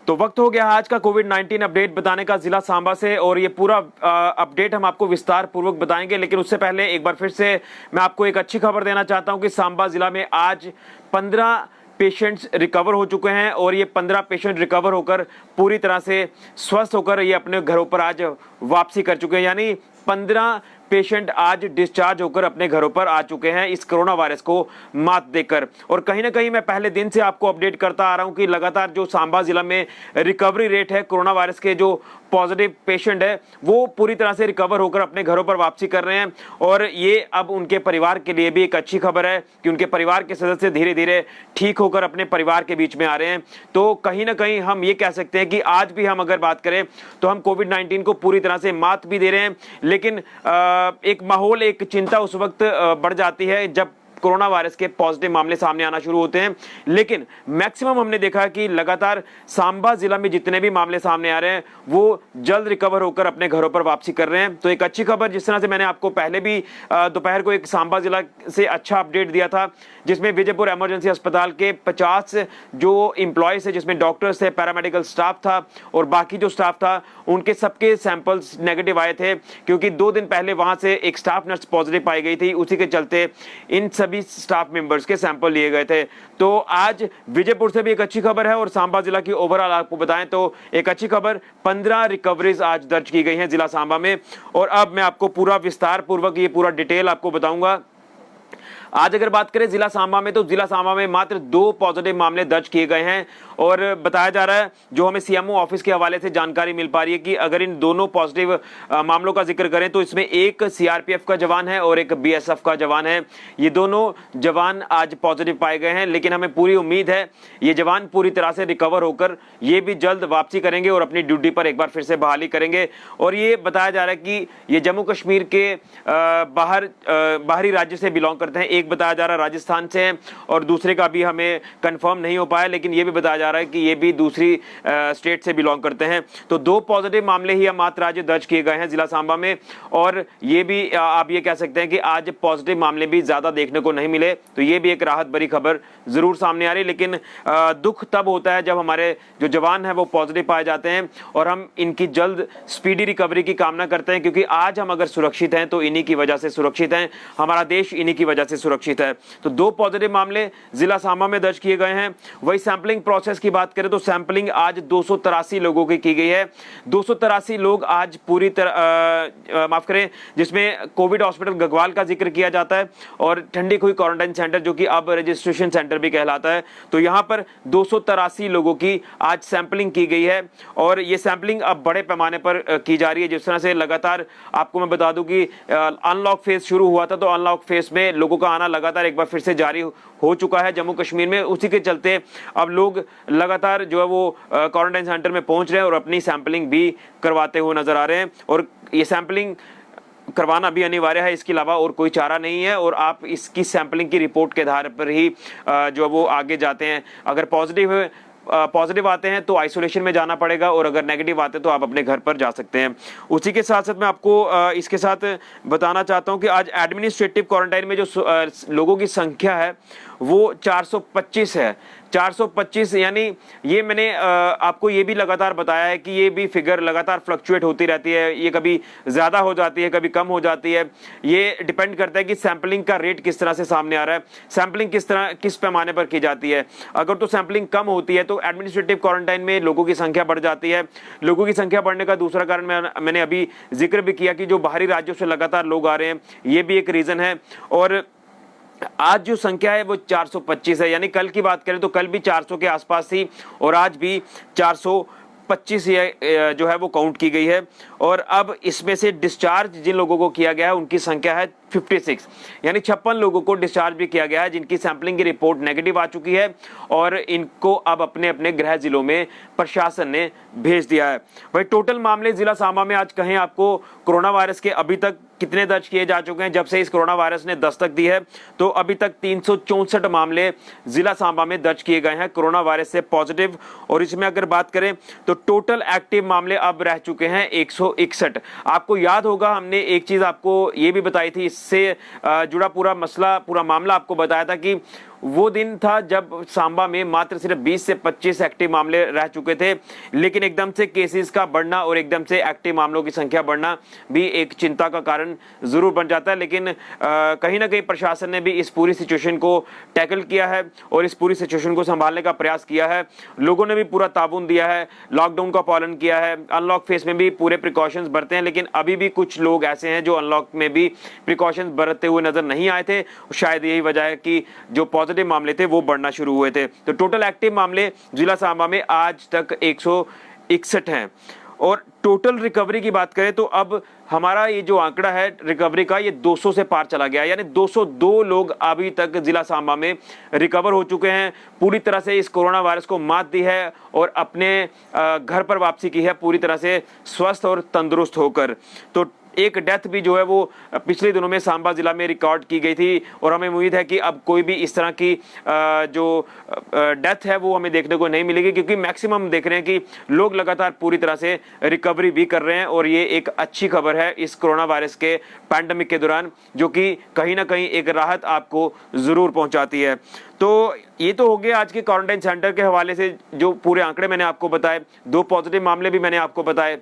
तो वक्त हो गया आज का कोविड-19 अपडेट बताने का जिला सांबा से, और ये पूरा अपडेट हम आपको विस्तार पूर्वक बताएंगे। लेकिन उससे पहले एक बार फिर से मैं आपको एक अच्छी खबर देना चाहता हूं कि सांबा जिला में आज 15 पेशेंट्स रिकवर हो चुके हैं, और ये 15 पेशेंट रिकवर होकर पूरी तरह से स्वस्थ होकर ये अपने घरों पर आज वापसी कर चुके हैं। यानी 15 पेशेंट आज डिस्चार्ज होकर अपने घरों पर आ चुके हैं इस कोरोना वायरस को मात देकर। और कहीं ना कहीं मैं पहले दिन से आपको अपडेट करता आ रहा हूं कि लगातार जो सांबा जिला में रिकवरी रेट है कोरोना वायरस के, जो पॉजिटिव पेशेंट है वो पूरी तरह से रिकवर होकर अपने घरों पर वापसी कर रहे हैं। और ये अब उनके परिवार के लिए भी एक अच्छी खबर है कि उनके परिवार के सदस्य धीरे धीरे ठीक होकर अपने परिवार के बीच में आ रहे हैं। तो कहीं ना कहीं हम ये कह सकते हैं कि आज भी हम अगर बात करें तो हम कोविड-19 को पूरी तरह से मात भी दे रहे हैं। लेकिन एक माहौल, एक चिंता उस वक्त बढ़ जाती है जब कोरोना वायरस के पॉजिटिव मामले सामने आना शुरू होते हैं। लेकिन मैक्सिमम हमने देखा कि लगातार सांबा जिला में जितने भी मामले सामने आ रहे हैं वो जल्द रिकवर होकर अपने घरों पर वापसी कर रहे हैं। तो एक अच्छी खबर, जिस तरह से मैंने आपको पहले भी दोपहर को एक सांबा जिला से अच्छा अपडेट दिया था, जिसमें विजयपुर इमरजेंसी अस्पताल के 50 जो इंप्लॉयज है, जिसमें डॉक्टर्स थे, पैरामेडिकल स्टाफ था और बाकी जो स्टाफ था, उनके सबके सैंपल्स नेगेटिव आए थे। क्योंकि 2 दिन पहले वहां से एक स्टाफ नर्स पॉजिटिव पाई गई थी, उसी के चलते इन सभी स्टाफ मेंबर्स के सैंपल लिए गए थे। तो आज विजयपुर से भी एक अच्छी खबर है, और सांबा जिला की ओवरऑल आपको बताएं तो एक अच्छी खबर, 15 रिकवरीज आज दर्ज की गई हैं जिला सांबा में। और अब मैं आपको पूरा विस्तार पूर्वक ये पूरा डिटेल आपको बताऊंगा। आज अगर बात करें जिला सांबा में, तो जिला सांबा में मात्र 2 पॉजिटिव मामले दर्ज किए गए हैं। और बताया जा रहा है, जो हमें सीएमओ ऑफिस के हवाले से जानकारी मिल पा रही है, कि अगर इन दोनों पॉजिटिव मामलों का जिक्र करें तो इसमें एक सीआरपीएफ का जवान है और एक बीएसएफ का जवान है। ये दोनों जवान आज पॉजिटिव पाए गए हैं। लेकिन हमें पूरी उम्मीद है ये जवान पूरी तरह से रिकवर होकर ये भी जल्द वापसी करेंगे और अपनी ड्यूटी पर एक बार फिर से बहाली करेंगे। और ये बताया जा रहा है कि ये जम्मू कश्मीर के बाहरी राज्य से बिलोंग करते हैं। एक बताया जा रहा है राजस्थान से है, और दूसरे का भी हमें कंफर्म नहीं हो पाया, लेकिन ये भी बताया जा रहा है कि ये भी दूसरी स्टेट से बिलोंग करते हैं। तो 2 पॉजिटिव मामले ही मात्र आज दर्ज किए गए हैं जिला सांबा में। और ये भी आप ये कह सकते हैं कि आज पॉजिटिव मामले भी ज्यादा देखने को नहीं मिले। तो ये भी एक राहत भरी खबर जरूर सामने आ रही। लेकिन दुख तब होता है जब हमारे जो जवान है वो पॉजिटिव पाए जाते हैं, और हम इनकी जल्द स्पीडी रिकवरी की कामना करते हैं। क्योंकि आज हम अगर सुरक्षित हैं तो इन्हीं की वजह से सुरक्षित हैं, हमारा देश इन्हीं की वजह से सुरक्षित है। तो 2 पॉजिटिव मामले जिला सांबा में दर्ज किए गए हैं। वही सैंपलिंग प्रोसेस की बात करें तो सैंपलिंग आज 283 लोगों की गई है। 283 लोग आज पूरी तरह माफ करें, जिसमें कोविड हॉस्पिटल गगवाल का जिक्र किया जाता है और ठंडी खुई क्वारंटाइन सेंटर, जो कि अब रजिस्ट्रेशन सेंटर भी कहलाता है। तो यहां पर 283 लोगों की आज सैंपलिंग की गई है, और ये सैंपलिंग अब बड़े पैमाने पर की जा रही है। जिस तरह से लगातार आपको मैं बता दूं कि अनलॉक फेज शुरू हुआ था, तो अनलॉक फेज में लोगों का आना लगातार एक बार फिर से जारी हो चुका है जम्मू कश्मीर में। उसी के चलते अब लोग लगातार जो है वो क्वारंटाइन सेंटर में पहुंच रहे हैं और अपनी सैंपलिंग भी करवाते हुए नजर आ रहे हैं। और ये सैंपलिंग करवाना भी अनिवार्य है, इसके अलावा और कोई चारा नहीं है। और आप इसकी सैंपलिंग की रिपोर्ट के आधार पर ही जो वो आगे जाते हैं। अगर पॉजिटिव आते हैं तो आइसोलेशन में जाना पड़ेगा, और अगर नेगेटिव आते हैं तो आप अपने घर पर जा सकते हैं। उसी के साथ साथ मैं आपको इसके साथ बताना चाहता हूं कि आज एडमिनिस्ट्रेटिव क्वारंटाइन में जो लोगों की संख्या है वो 425 है। 425, यानी ये मैंने आपको ये भी लगातार बताया है कि ये भी फिगर लगातार फ्लक्चुएट होती रहती है। ये कभी ज्यादा हो जाती है, कभी कम हो जाती है। ये डिपेंड करता है कि सैंपलिंग का रेट किस तरह से सामने आ रहा है, सैंपलिंग किस पैमाने पर की जाती है। अगर तो सैंपलिंग कम होती है तो एडमिनिस्ट्रेटिव क्वारंटाइन में लोगों की संख्या बढ़ जाती है। लोगों की संख्या बढ़ने का दूसरा कारण मैंने अभी जिक्र भी किया कि जो बाहरी राज्यों से लगातार लोग आ रहे हैं, ये भी एक रीजन है। और आज जो संख्या है वो 425 है। यानी कल की बात करें तो कल भी 400 के आसपास थी, और आज भी 425 जो है वो काउंट की गई है। और अब इसमें से डिस्चार्ज जिन लोगों को किया गया है उनकी संख्या है 56, यानी 56 लोगों को डिस्चार्ज भी किया गया है, जिनकी सैंपलिंग की रिपोर्ट नेगेटिव आ चुकी है, और इनको अब अपने अपने गृह जिलों में प्रशासन ने भेज दिया है। वही टोटल मामले जिला सांबा में आज कहें आपको कोरोना वायरस के अभी तक कितने दर्ज किए जा चुके हैं, जब से इस कोरोना वायरस ने दस्तक दी है, तो अभी तक 364 मामले जिला सांबा में दर्ज किए गए हैं कोरोना वायरस से पॉजिटिव। और इसमें अगर बात करें तो टोटल एक्टिव मामले अब रह चुके हैं 161। आपको याद होगा हमने एक चीज आपको ये भी बताई थी, इससे जुड़ा पूरा मसला, पूरा मामला आपको बताया था कि वो दिन था जब सांबा में मात्र सिर्फ 20 से 25 एक्टिव मामले रह चुके थे, लेकिन एकदम से केसेस का बढ़ना और एकदम से एक्टिव मामलों की संख्या बढ़ना भी एक चिंता का कारण जरूर बन जाता है। लेकिन कहीं ना कहीं प्रशासन ने भी इस पूरी सिचुएशन को टैकल किया है और इस पूरी सिचुएशन को संभालने का प्रयास किया है। लोगों ने भी पूरा ताबून दिया है, लॉकडाउन का पालन किया है, अनलॉक फेज में भी पूरे प्रिकॉशंस बरते हैं। लेकिन अभी भी कुछ लोग ऐसे हैं जो अनलॉक में भी प्रिकॉशंस बरतते हुए नजर नहीं आए थे। शायद यही वजह है कि जो पॉजिटिव मामले थे वो बढ़ना शुरू हुए थे। तो टोटल एक्टिव मामले जिला सांबा में आज तक 161 हैं। और टोटल रिकवरी की बात करें तो अब हमारा ये जो आंकड़ा है रिकवरी का, ये 200 से पार चला गया, यानी 202 लोग अभी तक जिला सांबा में रिकवर हो चुके हैं, पूरी तरह से इस कोरोना वायरस को मात दी है और अपने घर पर वापसी की है पूरी तरह से स्वस्थ और तंदुरुस्त होकर। तो एक डेथ भी जो है वो पिछले दिनों में सांबा जिला में रिकॉर्ड की गई थी और हमें उम्मीद है कि अब कोई भी इस तरह की जो डेथ है वो हमें देखने को नहीं मिलेगी, क्योंकि मैक्सिमम देख रहे हैं कि लोग लगातार पूरी तरह से रिकवरी भी कर रहे हैं। और ये एक अच्छी खबर है इस कोरोना वायरस के पैंडेमिक के दौरान, जो कि कहीं ना कहीं एक राहत आपको जरूर पहुंचाती है। तो ये तो हो गया आज के क्वारंटाइन सेंटर के हवाले से जो पूरे आंकड़े मैंने आपको बताए, 2 पॉजिटिव मामले भी मैंने आपको बताए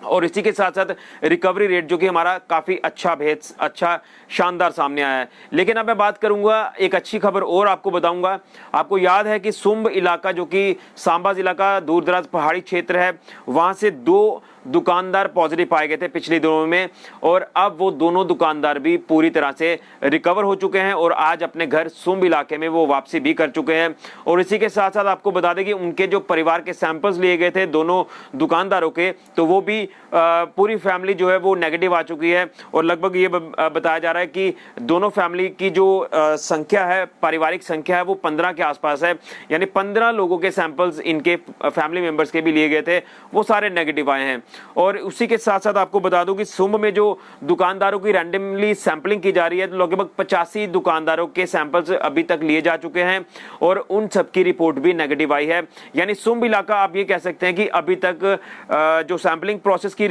और इसी के साथ साथ रिकवरी रेट जो कि हमारा काफ़ी अच्छा शानदार सामने आया है। लेकिन अब मैं बात करूंगा, एक अच्छी खबर और आपको बताऊंगा। आपको याद है कि सुंब इलाका जो कि सांबा जिला का दूर दराज पहाड़ी क्षेत्र है, वहां से 2 दुकानदार पॉजिटिव पाए गए थे पिछले दिनों में और अब वो दोनों दुकानदार भी पूरी तरह से रिकवर हो चुके हैं और आज अपने घर सुंब इलाके में वो वापसी भी कर चुके हैं। और इसी के साथ साथ आपको बता दें कि उनके जो परिवार के सैंपल्स लिए गए थे दोनों दुकानदारों के, तो वो भी पूरी फैमिली जो है वो नेगेटिव आ चुकी है। और लगभग ये बताया जा रहा है कि दोनों फैमिली की जो संख्या है, पारिवारिक संख्या है, वो 15 के आसपास है, यानी 15 लोगों के सैंपल्स इनके फैमिली मेंबर्स के भी लिए गए थे, वो सारे नेगेटिव आए हैं। और उसी के साथ साथ आपको बता दूं कि सुंब में जो दुकानदारों की रैंडमली सैंपलिंग की जा रही है, तो लगभग 85 दुकानदारों के सैंपल्स अभी तक लिए जा चुके हैं और उन सबकी रिपोर्ट भी नेगेटिव आई है। यानी सुंब इलाका आप ये कह सकते हैं कि अभी तक जो सैंपलिंग की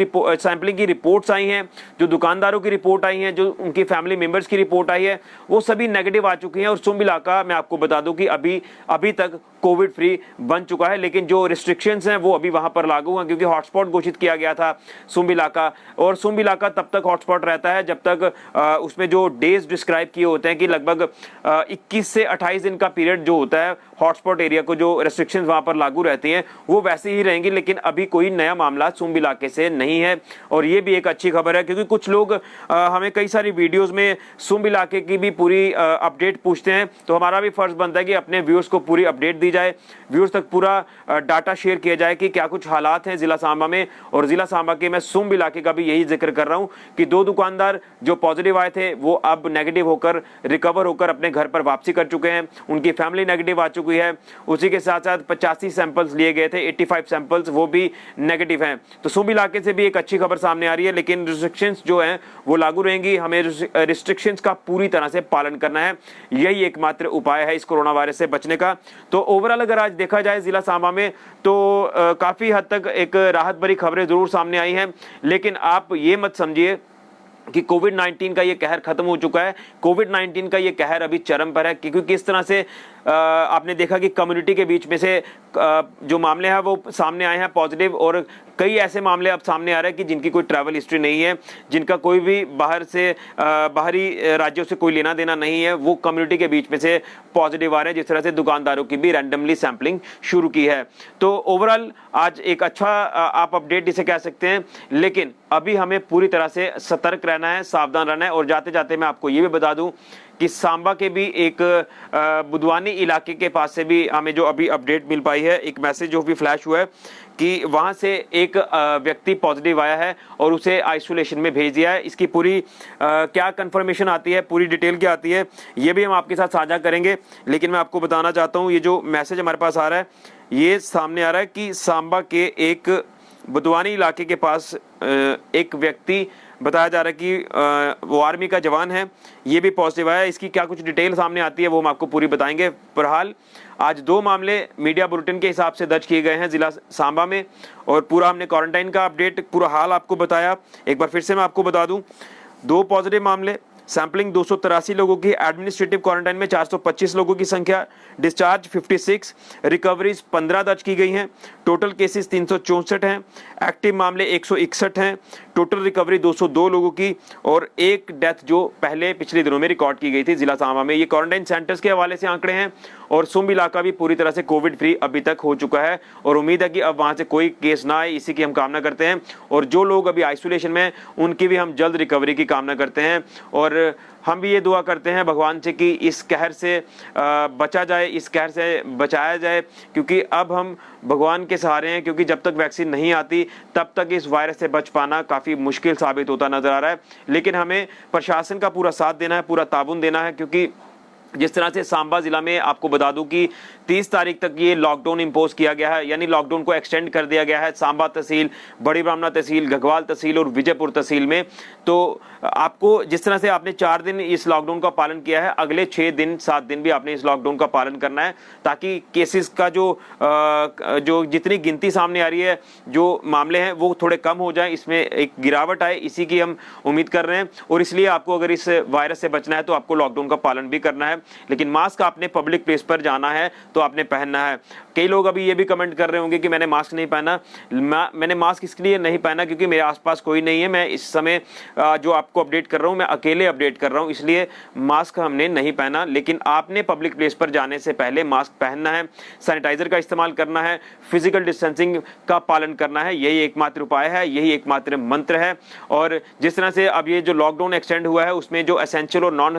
रिपोर्ट्स आई हैं, जो दुकानदारों की रिपोर्ट आई है, जो उनकी फैमिली मेंबर्स की रिपोर्ट आई है, वो सभी नेगेटिव आ चुकी हैं। और सुंब इलाका मैं आपको बता दूं कि अभी तक कोविड फ्री बन चुका है, लेकिन जो रिस्ट्रिक्शंस हैं वो अभी वहां पर लागू हैं, क्योंकि हॉटस्पॉट घोषित किया गया था सुंब इलाका। और सुंब इलाका तब तक हॉटस्पॉट रहता है जब तक उसमें जो डेज डिस्क्राइब किए होते हैं कि लगभग 21 से 28 दिन का पीरियड जो होता है हॉटस्पॉट एरिया को, जो रेस्ट्रिक्शंस वहां पर लागू रहती हैं वो वैसे ही रहेंगी। लेकिन अभी कोई नया मामला सुंब इलाके से नहीं है और ये भी एक अच्छी खबर है, क्योंकि कुछ लोग हमें कई सारी वीडियोस में सुंब इलाके की भी पूरी अपडेट पूछते हैं, तो हमारा भी फर्ज बनता है कि अपने व्यूअर्स को पूरी अपडेट दी जाए, व्यूअर्स तक पूरा डाटा शेयर किया जाए कि क्या कुछ हालात हैं जिला सांबा में। और जिला सांबा के मैं सुंब इलाके का भी यही जिक्र कर रहा हूं कि 2 दुकानदार जो पॉजिटिव आए थे वो अब नेगेटिव होकर रिकवर होकर अपने घर पर वापसी कर चुके हैं, उनकी फैमिली नेगेटिव आ चुकी है। उसी के साथ साथ 85 सैंपल्स लिए गए थे, 85 सैंपल्स वो भी नेगेटिव हैं। तो सुंब इलाके से भी एक अच्छी खबर सामने आ रही है, लेकिन रिस्ट्रिक्शंस जो हैं वो लागू रहेंगी। हमें रिस्ट्रिक्शंस का पूरी तरह से पालन करना है, यही एकमात्र उपाय है इस कोरोना वायरस से बचने का। तो ओवरऑल अगर आज देखा जाए जिला सांबा में तो काफी हद तक एक राहत भरी खबरें जरूर सामने आई हैं, लेकिन आप ये मत समझिए कि कोविड-19 का ये कहर खत्म हो चुका है। कोविड-19 का ये कहर अभी चरम पर है, क्योंकि किस तरह से आपने देखा कि कम्युनिटी के बीच में से जो मामले हैं वो सामने आए हैं पॉजिटिव, और कई ऐसे मामले अब सामने आ रहे हैं कि जिनकी कोई ट्रैवल हिस्ट्री नहीं है, जिनका कोई भी बाहरी राज्यों से कोई लेना देना नहीं है, वो कम्युनिटी के बीच में से पॉजिटिव आ रहे हैं। जिस तरह से दुकानदारों की भी रैंडमली सैंपलिंग शुरू की है। तो ओवरऑल आज एक अच्छा आप अपडेट इसे कह सकते हैं, लेकिन अभी हमें पूरी तरह से सतर्क रहना है, सावधान रहना है। और जाते जाते मैं आपको ये भी बता दूं कि सांबा के भी एक बुधवानी इलाके के पास से भी हमें जो अभी अपडेट मिल पाई है, एक मैसेज जो भी फ्लैश हुआ है कि वहां से एक व्यक्ति पॉजिटिव आया है और उसे आइसोलेशन में भेज दिया है। इसकी पूरी क्या कंफर्मेशन आती है, पूरी डिटेल क्या आती है, ये भी हम आपके साथ साझा करेंगे। लेकिन मैं आपको बताना चाहता हूँ, ये जो मैसेज हमारे पास आ रहा है, ये सामने आ रहा है कि सांबा के एक बुधवानी इलाके के पास एक व्यक्ति बताया जा रहा है कि वो आर्मी का जवान है, ये भी पॉजिटिव आया है। इसकी क्या कुछ डिटेल सामने आती है वो हम आपको पूरी बताएंगे। फिलहाल आज 2 मामले मीडिया बुलेटिन के हिसाब से दर्ज किए गए हैं जिला सांबा में, और पूरा हमने क्वारंटाइन का अपडेट पूरा हाल आपको बताया। एक बार फिर से मैं आपको बता दूं, 2 पॉजिटिव मामले सैंपलिंग 283 लोगों की, एडमिनिस्ट्रेटिव क्वारंटाइन में 425 लोगों की संख्या, डिस्चार्ज 56, रिकवरीज 15 दर्ज की गई हैं, टोटल केसेस 364 हैं, एक्टिव मामले 161 हैं, टोटल रिकवरी 202 लोगों की और एक डेथ जो पहले पिछले दिनों में रिकॉर्ड की गई थी जिला सांबा में। ये क्वारंटाइन सेंटर्स के हवाले से आंकड़े हैं और सुंब इलाका भी पूरी तरह से कोविड फ्री अभी तक हो चुका है और उम्मीद है कि अब वहां से कोई केस ना आए, इसी की हम कामना करते हैं। और जो लोग अभी आइसोलेशन में उनकी भी हम जल्द रिकवरी की कामना करते हैं और हम भी ये दुआ करते हैं भगवान से कि इस कहर से बचा जाए, इस कहर से बचाया जाए, क्योंकि अब हम भगवान के सहारे हैं, क्योंकि जब तक वैक्सीन नहीं आती तब तक इस वायरस से बच पाना काफ़ी मुश्किल साबित होता नजर आ रहा है। लेकिन हमें प्रशासन का पूरा साथ देना है, पूरा ताउन देना है, क्योंकि जिस तरह से सांबा जिला में आपको बता दूं कि 30 तारीख तक ये लॉकडाउन इंपोज किया गया है, यानी लॉकडाउन को एक्सटेंड कर दिया गया है सांबा तहसील, बड़ी ब्राह्मणा तहसील, घगवाल तहसील और विजयपुर तहसील में। तो आपको जिस तरह से आपने 4 दिन इस लॉकडाउन का पालन किया है, अगले 6 दिन 7 दिन भी आपने इस लॉकडाउन का पालन करना है, ताकि केसेस का जो जितनी गिनती सामने आ रही है, जो मामले हैं वो थोड़े कम हो जाए, इसमें एक गिरावट आए, इसी की हम उम्मीद कर रहे हैं। और इसलिए आपको अगर इस वायरस से बचना है तो आपको लॉकडाउन का पालन भी करना है, लेकिन मास्क आपने पब्लिक प्लेस पर जाना है तो आपने पहनना है। कई लोग अभी ये भी कमेंट कर रहे होंगे कि मैंने मास्क नहीं पहना। मैंने मास्क इसलिए नहीं पहना क्योंकि मेरे आसपास कोई नहीं है, मैं इस समय जो आपको अपडेट कर रहा हूं मैं अकेले अपडेट कर रहा हूं, इसलिए मास्क हमने नहीं पहना। लेकिन आपने पब्लिक प्लेस पर जाने से पहले मास्क पहनना है, सैनिटाइजर का इस्तेमाल करना है, फिजिकल डिस्टेंसिंग का पालन करना है, यही एकमात्र उपाय है, यही एकमात्र मंत्र है। और जिस तरह से अब ये जो लॉकडाउन एक्सटेंड हुआ है उसमें जो एसेंशियल और नॉन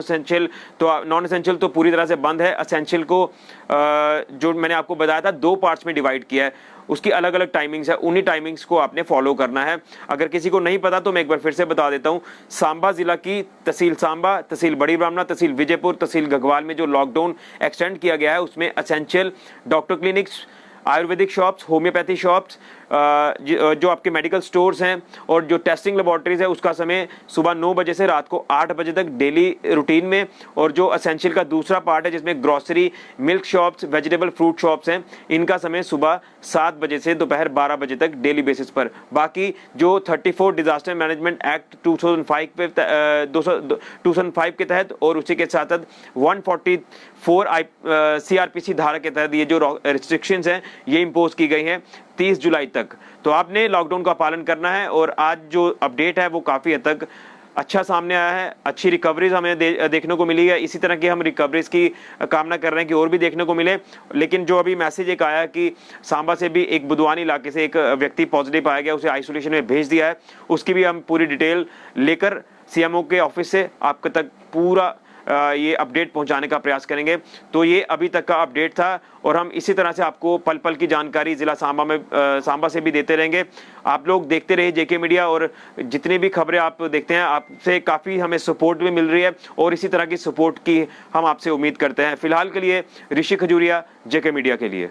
एसेंशियल तो पूरी तरह से बंद है। एसेंशियल को जो मैंने आपको बताया था 2 पार्ट्स में डिवाइड किया है, उसकी अलग अलग टाइमिंग्स है, उन्हीं टाइमिंग्स को आपने फॉलो करना है। अगर किसी को नहीं पता तो मैं एक बार फिर से बता देता हूं, सांबा जिला की तहसील सांबा, तहसील बड़ी ब्राह्मणा, तहसील विजयपुर, तहसील घगवाल में जो लॉकडाउन एक्सटेंड किया गया है उसमें essential, doctor clinics, Ayurvedic shops, homeopathy shops, जो आपके मेडिकल स्टोर्स हैं और जो टेस्टिंग लेबोरेटरीज है उसका समय सुबह 9 बजे से रात को 8 बजे तक डेली रूटीन में। और जो एसेंशियल का दूसरा पार्ट है जिसमें grocery, milk shops, vegetable fruit shops हैं, इनका समय सुबह 7 बजे से दोपहर 12 बजे तक डेली बेसिस पर। बाकी जो 34 डिजास्टर मैनेजमेंट एक्ट 2005 के तहत और उसी के साथ 144 CRPC धारा के तहत ये जो रिस्ट्रिक्शंस हैं ये इम्पोज की गई हैं 30 जुलाई तक। तो आपने लॉकडाउन का पालन करना है और आज जो अपडेट है वो काफ़ी हद तक अच्छा सामने आया है, अच्छी रिकवरीज हमें देखने को मिली है। इसी तरह की हम रिकवरीज की कामना कर रहे हैं कि और भी देखने को मिले। लेकिन जो अभी मैसेज एक आया कि सांबा से भी एक बुधवानी इलाके से एक व्यक्ति पॉजिटिव पाया गया, उसे आइसोलेशन में भेज दिया है, उसकी भी हम पूरी डिटेल लेकर CMO के ऑफिस से आपके तक पूरा ये अपडेट पहुंचाने का प्रयास करेंगे। तो ये अभी तक का अपडेट था और हम इसी तरह से आपको पल पल की जानकारी जिला सांबा से भी देते रहेंगे। आप लोग देखते रहिए JK मीडिया और जितनी भी खबरें आप देखते हैं आपसे काफ़ी हमें सपोर्ट भी मिल रही है और इसी तरह की सपोर्ट की हम आपसे उम्मीद करते हैं। फिलहाल के लिए ऋषि खजूरिया, JK मीडिया के लिए।